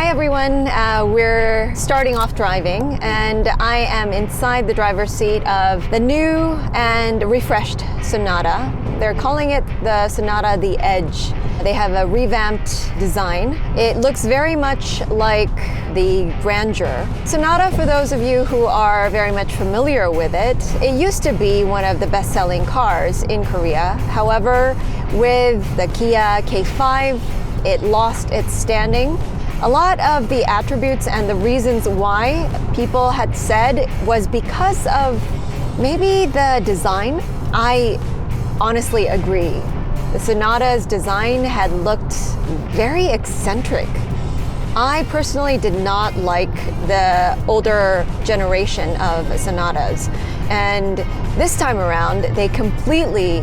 Hi everyone, we're starting off driving and I am inside the driver's seat of the new and refreshed Sonata. They're calling it the Sonata The Edge. They have a revamped design. It looks very much like the Grandeur. Sonata, for those of you who are very much familiar with it, it used to be one of the best-selling cars in Korea. However, with the Kia K5, it lost its standing. A lot of the attributes and the reasons why people had said was because of maybe the design. I honestly agree. The Sonata's design had looked very eccentric. I personally did not like the older generation of Sonatas. And this time around, they completely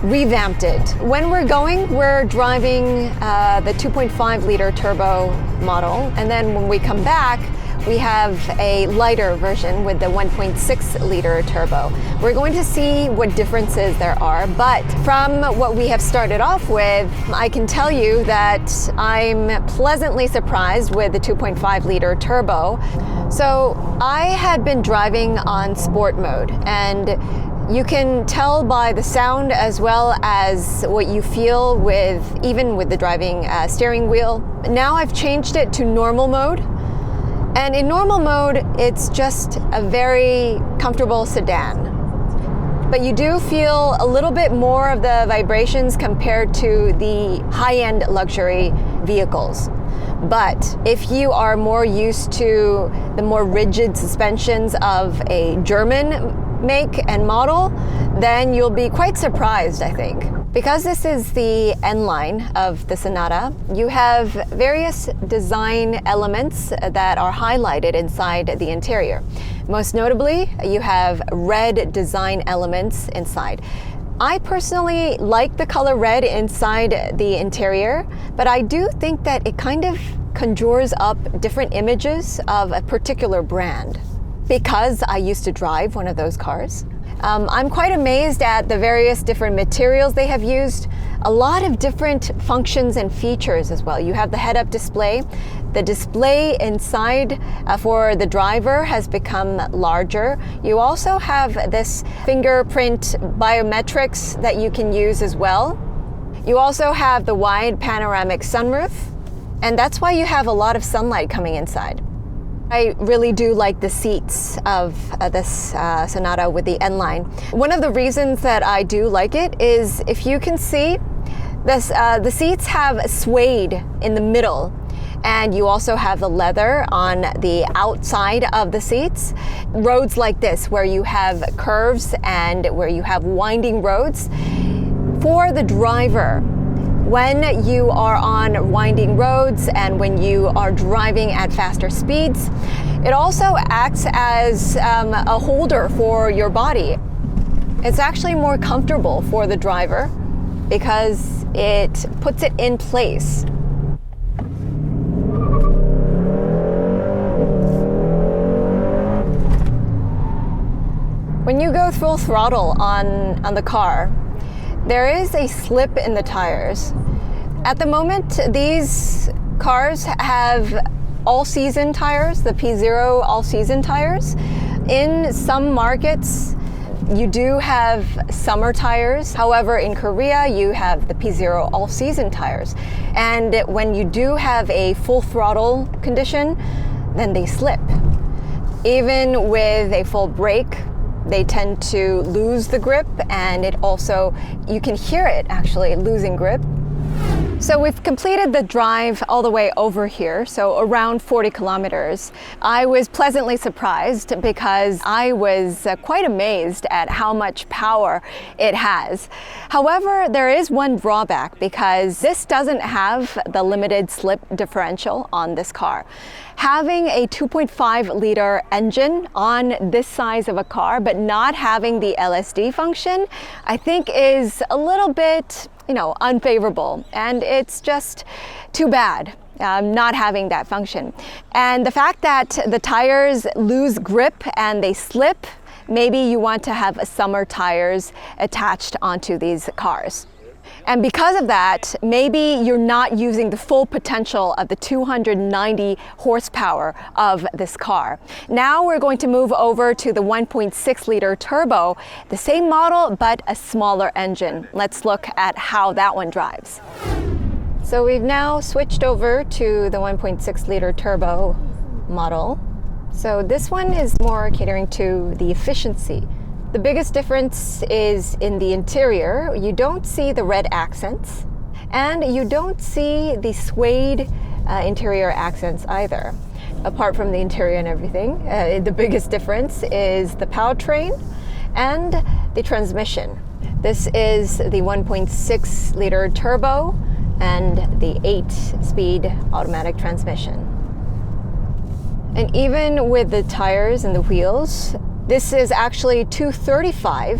revamped it. When we're driving the 2.5 liter turbo model, and then when we come back, we have a lighter version with the 1.6 liter turbo. We're going to see what differences there are, but from what we have started off with, I can tell you that I'm pleasantly surprised with the 2.5 liter turbo. So I had been driving on sport mode, and you can tell by the sound as well as what you feel even with the driving steering wheel. Now I've changed it to normal mode. And in normal mode, it's just a very comfortable sedan. But you do feel a little bit more of the vibrations compared to the high-end luxury vehicles. But if you are more used to the more rigid suspensions of a German make and model, then you'll be quite surprised, I think. Because this is the N line of the Sonata, you have various design elements that are highlighted inside the interior. Most notably, you have red design elements inside. I personally like the color red inside the interior, but I do think that it kind of conjures up different images of a particular brand. Because I used to drive one of those cars. I'm quite amazed at the various different materials they have used. A lot of different functions and features as well. You have the head-up display. The display inside for the driver has become larger. You also have this fingerprint biometrics that you can use as well. You also have the wide panoramic sunroof, and that's why you have a lot of sunlight coming inside. I really do like the seats of this Sonata with the N line. One of the reasons that I do like it is, if you can see, the seats have suede in the middle, and you also have the leather on the outside of the seats. Roads like this, where you have curves and where you have winding roads, for the driver, when you are on winding roads and when you are driving at faster speeds, it also acts as a holder for your body. It's actually more comfortable for the driver because it puts it in place. When you go full throttle on the car, there is a slip in the tires. At the moment, these cars have all-season tires, the P0 all-season tires. In some markets, you do have summer tires. However, in Korea, you have the P0 all-season tires. And when you do have a full throttle condition, then they slip. Even with a full brake, they tend to lose the grip, and you can hear it actually losing grip. So we've completed the drive all the way over here, so around 40 kilometers. I was pleasantly surprised because I was quite amazed at how much power it has. However, there is one drawback because this doesn't have the limited slip differential on this car. Having a 2.5 liter engine on this size of a car, but not having the LSD function, I think is a little bit unfavorable, and it's just too bad not having that function. And the fact that the tires lose grip and they slip, maybe you want to have summer tires attached onto these cars. And because of that, maybe you're not using the full potential of the 290 horsepower of this car. Now we're going to move over to the 1.6 liter turbo, the same model, but a smaller engine. Let's look at how that one drives. So we've now switched over to the 1.6 liter turbo model. So this one is more catering to the efficiency. The biggest difference is in the interior. You don't see the red accents, and you don't see the suede interior accents either. Apart from the interior and everything, the biggest difference is the powertrain and the transmission. This is the 1.6 liter turbo and the 8-speed automatic transmission. And even with the tires and the wheels, this is actually 235,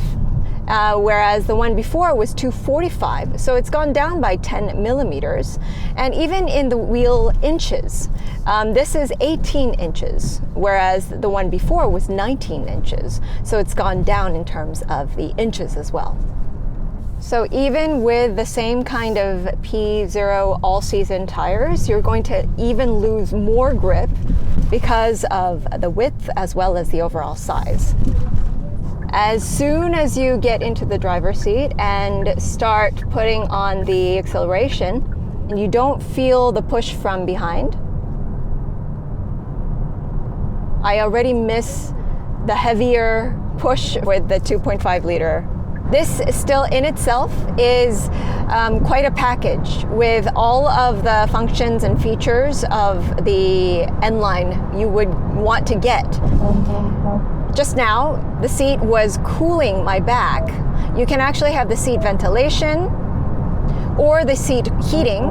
whereas the one before was 245. So it's gone down by 10 millimeters. And even in the wheel inches, this is 18 inches, whereas the one before was 19 inches. So it's gone down in terms of the inches as well. So even with the same kind of P0 all-season tires, you're going to even lose more grip because of the width as well as the overall size. As soon as you get into the driver's seat and start putting on the acceleration, and you don't feel the push from behind, I already miss the heavier push with the 2.5 liter. This still in itself is quite a package with all of the functions and features of the N-Line you would want to get. Just now, the seat was cooling my back. You can actually have the seat ventilation or the seat heating.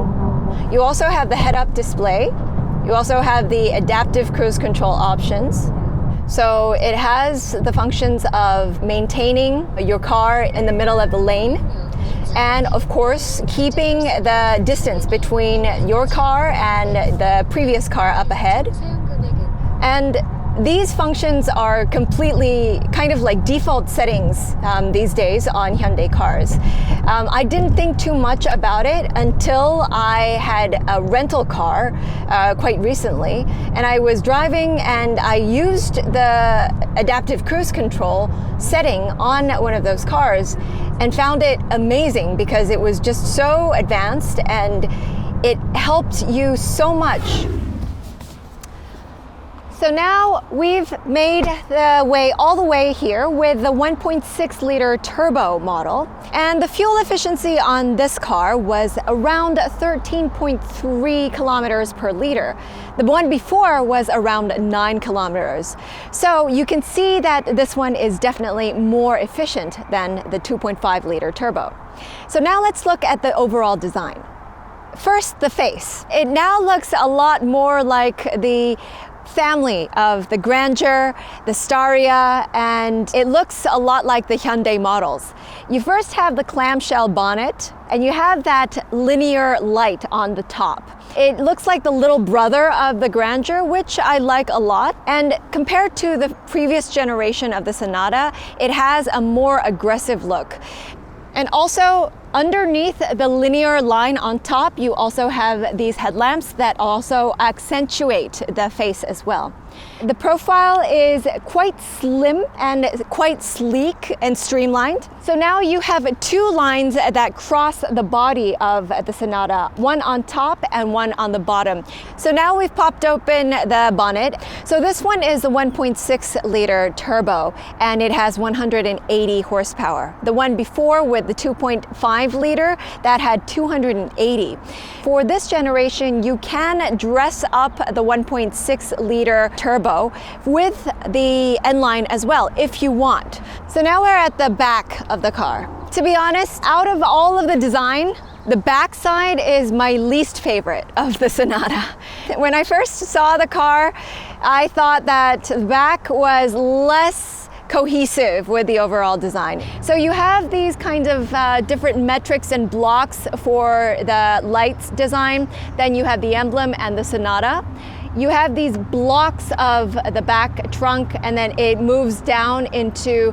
You also have the head-up display. You also have the adaptive cruise control options. So it has the functions of maintaining your car in the middle of the lane, and of course keeping the distance between your car and the previous car up ahead. And these functions are completely kind of like default settings these days on Hyundai cars. I didn't think too much about it until I had a rental car quite recently, and I was driving and I used the adaptive cruise control setting on one of those cars and found it amazing because it was just so advanced and it helped you so much. So now we've made the way all the way here with the 1.6 liter turbo model, and the fuel efficiency on this car was around 13.3 kilometers per liter. The one before was around 9 kilometers. So you can see that this one is definitely more efficient than the 2.5 liter turbo. So now let's look at the overall design. First, the face. It now looks a lot more like the family of the Grandeur, the Staria, and it looks a lot like the Hyundai models. You first have the clamshell bonnet, and you have that linear light on the top. It looks like the little brother of the Grandeur, which I like a lot. And compared to the previous generation of the Sonata, it has a more aggressive look. And also, underneath the linear line on top, you also have these headlamps that also accentuate the face as well. The profile is quite slim and quite sleek and streamlined. So now you have two lines that cross the body of the Sonata, one on top and one on the bottom. So now we've popped open the bonnet. So this one is the 1.6 liter turbo, and it has 180 horsepower. The one before with the 2.5 liter, that had 280. For this generation, you can dress up the 1.6 liter turbo with the N-Line as well, if you want. So now we're at the back of the car. To be honest, out of all of the design, the back side is my least favorite of the Sonata. When I first saw the car, I thought that the back was less cohesive with the overall design. So you have these kinds of different metrics and blocks for the lights design. Then you have the emblem and the Sonata. You have these blocks of the back trunk, and then it moves down into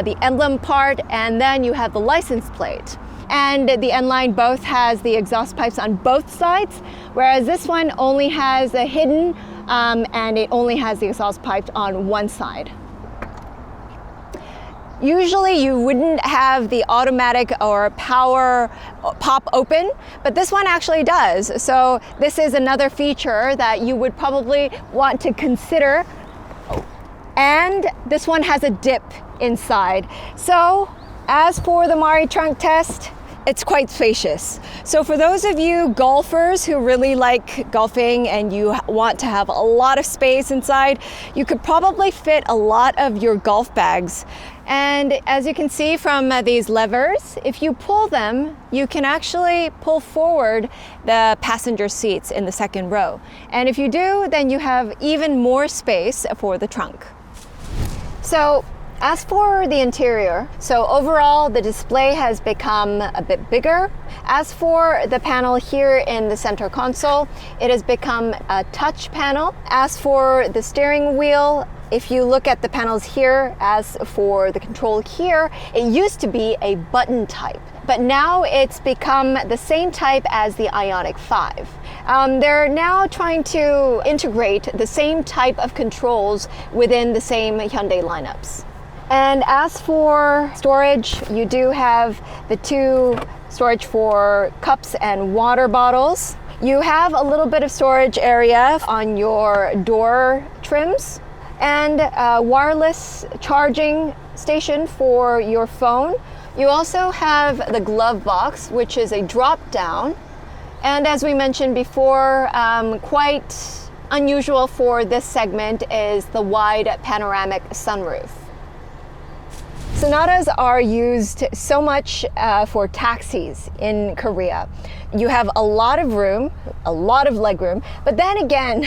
the emblem part, and then you have the license plate. and the N-Line both has the exhaust pipes on both sides, whereas this one only has a hidden and it only has the exhaust pipe on one side. Usually you wouldn't have the automatic or power pop open, but this one actually does. So this is another feature that you would probably want to consider. And this one has a dip inside. So as for the Mari trunk test, it's quite spacious. So for those of you golfers who really like golfing and you want to have a lot of space inside, you could probably fit a lot of your golf bags. And as you can see from these levers, if you pull them, you can actually pull forward the passenger seats in the second row. And if you do, then you have even more space for the trunk. So as for the interior, so overall the display has become a bit bigger. As for the panel here in the center console, it has become a touch panel. As for the steering wheel, if you look at the panels here, as for the control here, it used to be a button type, but now it's become the same type as the Ioniq 5. They're now trying to integrate the same type of controls within the same Hyundai lineups. And as for storage, you do have the two storage for cups and water bottles. You have a little bit of storage area on your door trims, and a wireless charging station for your phone. You also have the glove box, which is a drop down. And as we mentioned before, quite unusual for this segment is the wide panoramic sunroof. Sonatas are used so much for taxis in Korea. You have a lot of room, a lot of legroom, but then again,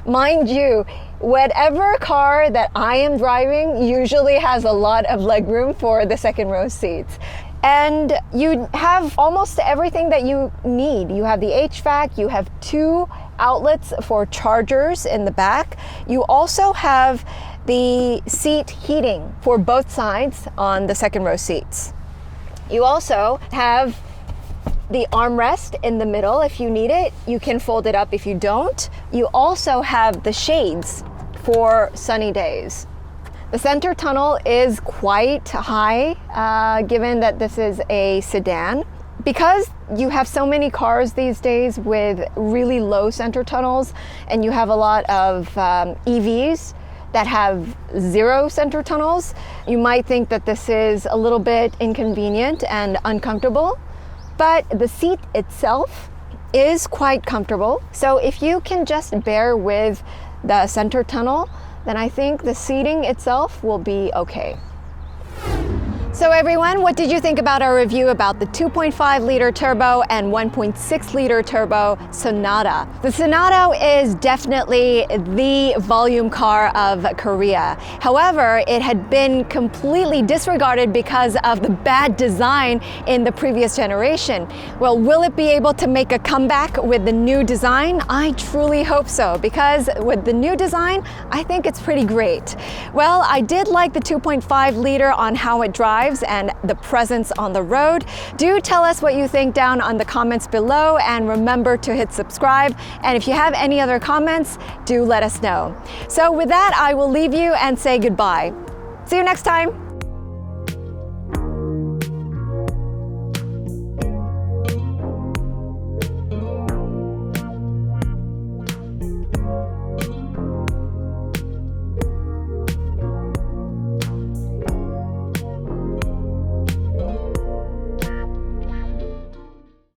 mind you, whatever car that I am driving usually has a lot of legroom for the second row seats. And you have almost everything that you need. You have the HVAC, you have two outlets for chargers in the back. You also have the seat heating for both sides on the second row seats. You also have the armrest in the middle if you need it. You can fold it up if you don't. You also have the shades for sunny days. The center tunnel is quite high, given that this is a sedan. Because you have so many cars these days with really low center tunnels, and you have a lot of EVs that have zero center tunnels, you might think that this is a little bit inconvenient and uncomfortable, but the seat itself is quite comfortable. So if you can just bear with the center tunnel, then I think the seating itself will be okay. So everyone, what did you think about our review about the 2.5 liter turbo and 1.6 liter turbo Sonata? The Sonata is definitely the volume car of Korea. However, it had been completely disregarded because of the bad design in the previous generation. Well, will it be able to make a comeback with the new design? I truly hope so, because with the new design, I think it's pretty great. Well, I did like the 2.5 liter on how it drives and the presence on the road. Do tell us what you think down on the comments below, and remember to hit subscribe. And if you have any other comments, do let us know. So with that, I will leave you and say goodbye. See you next time.